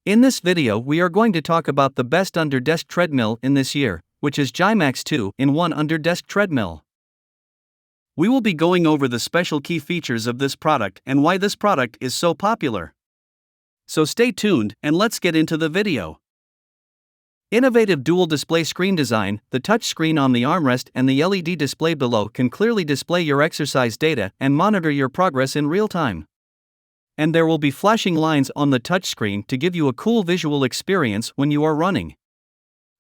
In this video we are going to talk about the best under-desk treadmill in this year, which is Gymax 2-in-1 under-desk treadmill. We will be going over the special key features of this product and why this product is so popular. So stay tuned and let's get into the video. Innovative dual display screen design. The touch screen on the armrest and the LED display below can clearly display your exercise data and monitor your progress in real time. And there will be flashing lines on the touchscreen to give you a cool visual experience when you are running.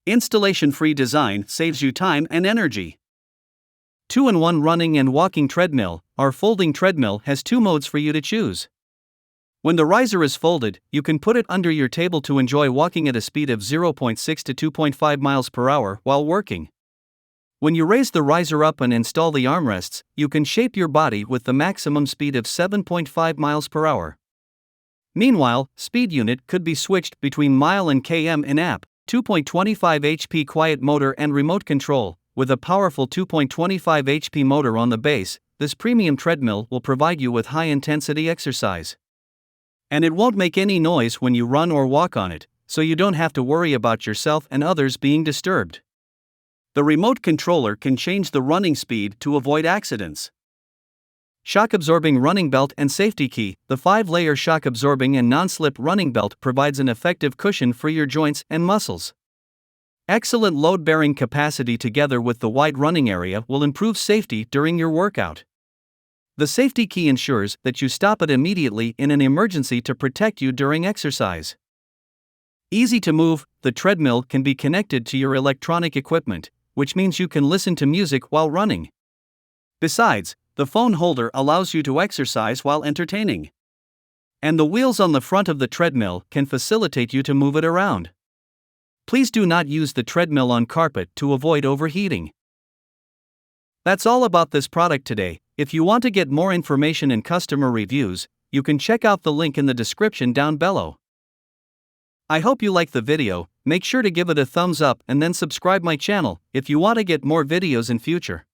Installation-free design saves you time and energy. 2-in-1 running and walking treadmill. Our folding treadmill has two modes for you to choose. When the riser is folded, you can put it under your table to enjoy walking at a speed of 0.6 to 2.5 miles per hour while working. When you raise the riser up and install the armrests, you can shape your body with the maximum speed of 7.5 miles per hour. Meanwhile, speed unit could be switched between mile and km in-app, 2.25 HP quiet motor and remote control. With a powerful 2.25 HP motor on the base, this premium treadmill will provide you with high-intensity exercise. And it won't make any noise when you run or walk on it, so you don't have to worry about yourself and others being disturbed. The remote controller can change the running speed to avoid accidents. Shock-absorbing running belt and safety key. The 5-layer shock-absorbing and non-slip running belt provides an effective cushion for your joints and muscles. Excellent load-bearing capacity together with the wide running area will improve safety during your workout. The safety key ensures that you stop it immediately in an emergency to protect you during exercise. Easy to move. The treadmill can be connected to your electronic equipment, which means you can listen to music while running. Besides, the phone holder allows you to exercise while entertaining. And the wheels on the front of the treadmill can facilitate you to move it around. Please do not use the treadmill on carpet to avoid overheating. That's all about this product today. If you want to get more information and customer reviews, you can check out the link in the description down below. I hope you like the video. Make sure to give it a thumbs up and then subscribe my channel if you want to get more videos in future.